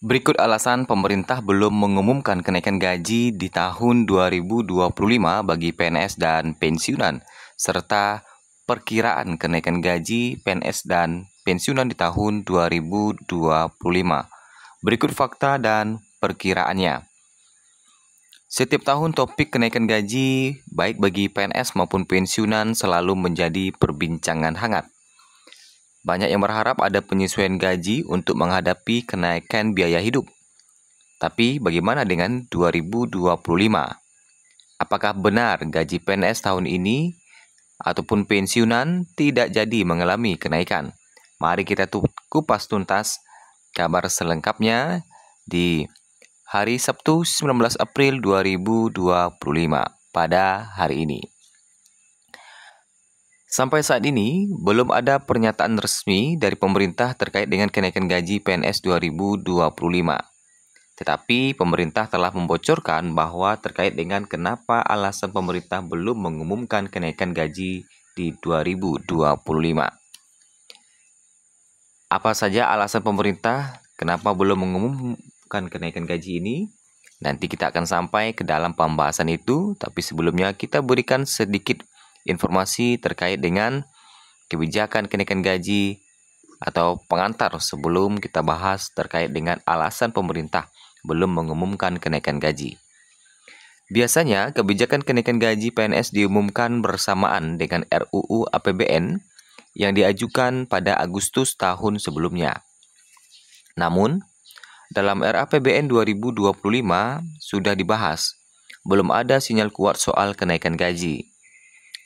Berikut alasan pemerintah belum mengumumkan kenaikan gaji di tahun 2025 bagi PNS dan pensiunan, serta perkiraan kenaikan gaji PNS dan pensiunan di tahun 2025. Berikut fakta dan perkiraannya. Setiap tahun topik kenaikan gaji, baik bagi PNS maupun pensiunan, selalu menjadi perbincangan hangat. Banyak yang berharap ada penyesuaian gaji untuk menghadapi kenaikan biaya hidup. Tapi bagaimana dengan 2025? Apakah benar gaji PNS tahun ini ataupun pensiunan tidak jadi mengalami kenaikan? Mari kita kupas tuntas kabar selengkapnya di hari Sabtu 19 April 2025 pada hari ini. Sampai saat ini, belum ada pernyataan resmi dari pemerintah terkait dengan kenaikan gaji PNS 2025. Tetapi pemerintah telah membocorkan bahwa terkait dengan kenapa alasan pemerintah belum mengumumkan kenaikan gaji di 2025. Apa saja alasan pemerintah kenapa belum mengumumkan kenaikan gaji ini? Nanti kita akan sampai ke dalam pembahasan itu, tapi sebelumnya kita berikan sedikit informasi terkait dengan kebijakan kenaikan gaji atau pengantar sebelum kita bahas terkait dengan alasan pemerintah belum mengumumkan kenaikan gaji. Biasanya, kebijakan kenaikan gaji PNS diumumkan bersamaan dengan RUU APBN yang diajukan pada Agustus tahun sebelumnya. Namun, dalam RAPBN 2025 sudah dibahas, belum ada sinyal kuat soal kenaikan gaji.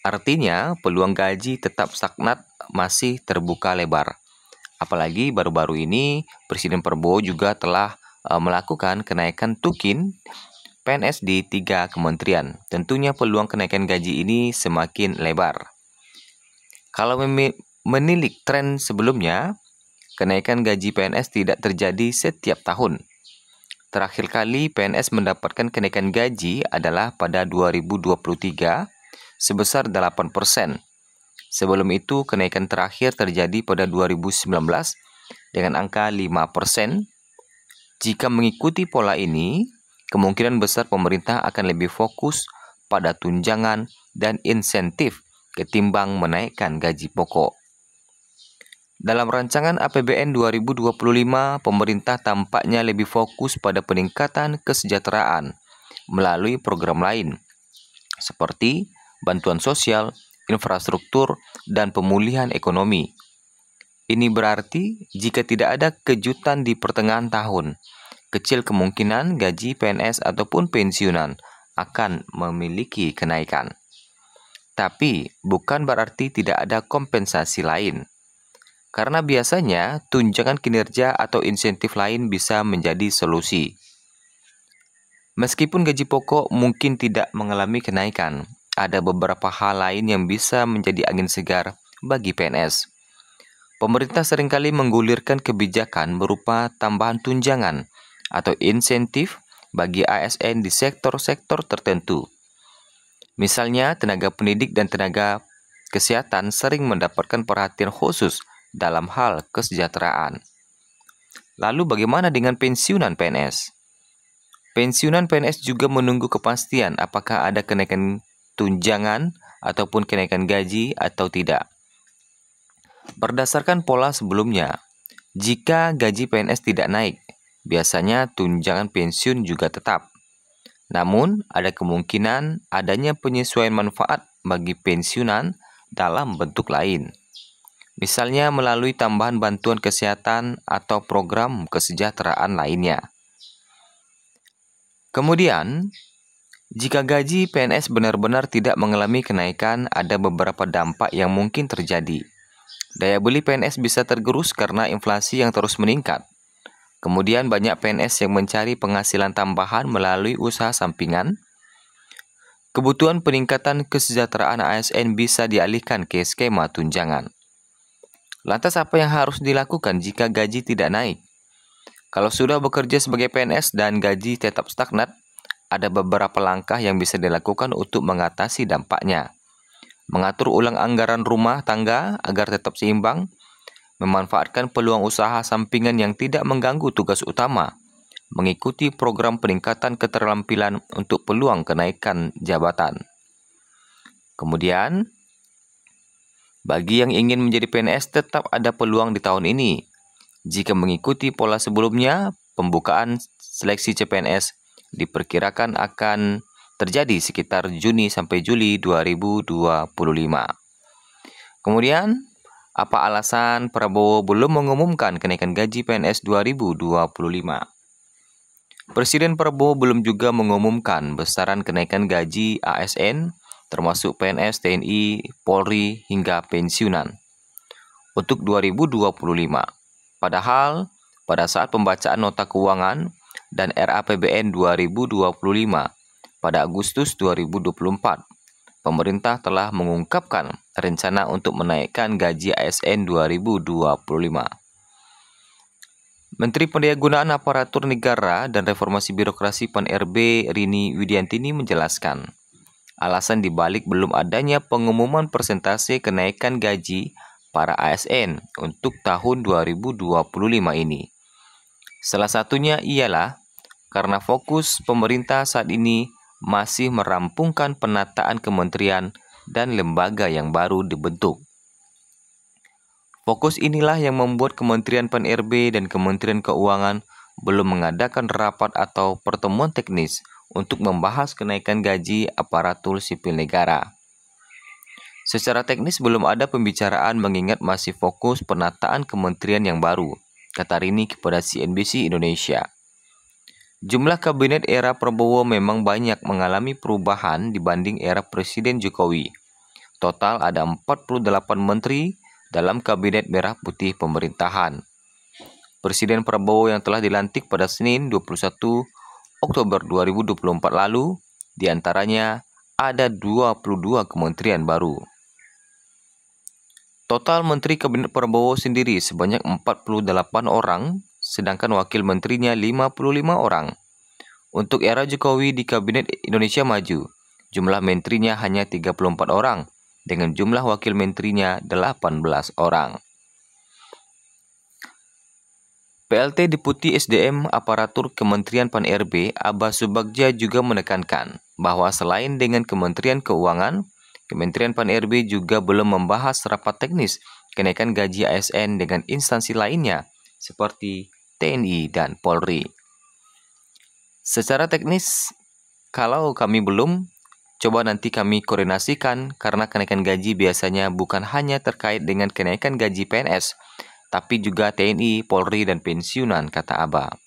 Artinya, peluang gaji tetap stagnat masih terbuka lebar. Apalagi baru-baru ini, Presiden Prabowo juga telah melakukan kenaikan tukin PNS di 3 kementerian. Tentunya peluang kenaikan gaji ini semakin lebar. Kalau menilik tren sebelumnya, kenaikan gaji PNS tidak terjadi setiap tahun. Terakhir kali PNS mendapatkan kenaikan gaji adalah pada 2023, sebesar 8%. Sebelum itu, kenaikan terakhir terjadi pada 2019 dengan angka 5%. Jika mengikuti pola ini, kemungkinan besar pemerintah akan lebih fokus pada tunjangan dan insentif ketimbang menaikkan gaji pokok. Dalam rancangan APBN 2025, pemerintah tampaknya lebih fokus pada peningkatan kesejahteraan melalui program lain, seperti bantuan sosial, infrastruktur, dan pemulihan ekonomi. Ini berarti jika tidak ada kejutan di pertengahan tahun, kecil kemungkinan gaji PNS ataupun pensiunan akan memiliki kenaikan. Tapi bukan berarti tidak ada kompensasi lain. Karena biasanya tunjangan kinerja atau insentif lain bisa menjadi solusi. Meskipun gaji pokok mungkin tidak mengalami kenaikan, ada beberapa hal lain yang bisa menjadi angin segar bagi PNS. Pemerintah seringkali menggulirkan kebijakan berupa tambahan tunjangan atau insentif bagi ASN di sektor-sektor tertentu. Misalnya, tenaga pendidik dan tenaga kesehatan sering mendapatkan perhatian khusus dalam hal kesejahteraan. Lalu bagaimana dengan pensiunan PNS? Pensiunan PNS juga menunggu kepastian apakah ada kenaikan tunjangan ataupun kenaikan gaji atau tidak. Berdasarkan pola sebelumnya, jika gaji PNS tidak naik, biasanya tunjangan pensiun juga tetap. Namun, ada kemungkinan adanya penyesuaian manfaat bagi pensiunan dalam bentuk lain. Misalnya melalui tambahan bantuan kesehatan atau program kesejahteraan lainnya. Kemudian, jika gaji PNS benar-benar tidak mengalami kenaikan, ada beberapa dampak yang mungkin terjadi. Daya beli PNS bisa tergerus karena inflasi yang terus meningkat. Kemudian banyak PNS yang mencari penghasilan tambahan melalui usaha sampingan. Kebutuhan peningkatan kesejahteraan ASN bisa dialihkan ke skema tunjangan. Lantas apa yang harus dilakukan jika gaji tidak naik? Kalau sudah bekerja sebagai PNS dan gaji tetap stagnat, ada beberapa langkah yang bisa dilakukan untuk mengatasi dampaknya. Mengatur ulang anggaran rumah tangga agar tetap seimbang, memanfaatkan peluang usaha sampingan yang tidak mengganggu tugas utama, mengikuti program peningkatan keterampilan untuk peluang kenaikan jabatan. Kemudian, bagi yang ingin menjadi PNS tetap ada peluang di tahun ini. Jika mengikuti pola sebelumnya, pembukaan seleksi CPNS diperkirakan akan terjadi sekitar Juni sampai Juli 2025. Kemudian, apa alasan Prabowo belum mengumumkan kenaikan gaji PNS 2025? Presiden Prabowo belum juga mengumumkan besaran kenaikan gaji ASN, termasuk PNS, TNI, Polri, hingga pensiunan untuk 2025. Padahal, pada saat pembacaan nota keuangan dan RAPBN 2025 pada Agustus 2024, pemerintah telah mengungkapkan rencana untuk menaikkan gaji ASN 2025. Menteri Pendayagunaan Aparatur Negara dan Reformasi Birokrasi PAN-RB Rini Widiantini menjelaskan, alasan dibalik belum adanya pengumuman persentase kenaikan gaji para ASN untuk tahun 2025 ini. Salah satunya ialah karena fokus pemerintah saat ini masih merampungkan penataan kementerian dan lembaga yang baru dibentuk. Fokus inilah yang membuat Kementerian PAN-RB dan Kementerian Keuangan belum mengadakan rapat atau pertemuan teknis untuk membahas kenaikan gaji aparatur sipil negara. Secara teknis belum ada pembicaraan mengingat masih fokus penataan kementerian yang baru, kata Rini kepada CNBC Indonesia. Jumlah kabinet era Prabowo memang banyak mengalami perubahan dibanding era Presiden Jokowi. Total ada 48 menteri dalam Kabinet Merah Putih pemerintahan. Presiden Prabowo yang telah dilantik pada Senin 21 Oktober 2024 lalu, diantaranya ada 22 kementerian baru. Total Menteri Kabinet Prabowo sendiri sebanyak 48 orang, sedangkan wakil menterinya 55 orang. Untuk era Jokowi di Kabinet Indonesia Maju, jumlah menterinya hanya 34 orang, dengan jumlah wakil menterinya 18 orang. PLT Deputi SDM Aparatur Kementerian PAN-RB Abbas Subagja juga menekankan bahwa selain dengan Kementerian Keuangan, Kementerian PAN-RB juga belum membahas rapat teknis kenaikan gaji ASN dengan instansi lainnya seperti TNI dan Polri. Secara teknis, kalau kami belum, coba nanti kami koordinasikan karena kenaikan gaji biasanya bukan hanya terkait dengan kenaikan gaji PNS, tapi juga TNI, Polri, dan pensiunan, kata Abba.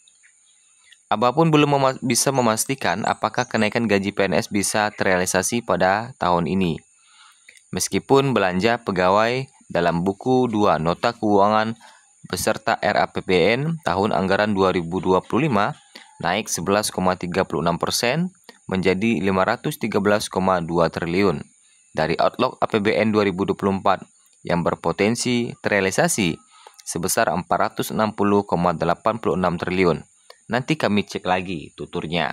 Abba pun belum bisa memastikan apakah kenaikan gaji PNS bisa terrealisasi pada tahun ini. Meskipun belanja pegawai dalam buku 2 Nota Keuangan beserta RAPBN tahun anggaran 2025 naik 11,36% menjadi 513,2 triliun dari outlook APBN 2024 yang berpotensi terrealisasi sebesar 460,86 triliun. Nanti kami cek lagi tuturnya.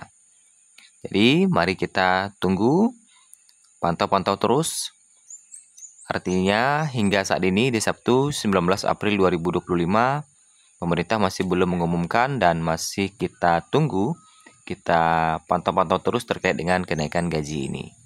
Jadi mari kita tunggu, pantau-pantau terus. Artinya hingga saat ini di Sabtu 19 April 2025 pemerintah masih belum mengumumkan dan masih kita tunggu, kita pantau-pantau terus terkait dengan kenaikan gaji ini.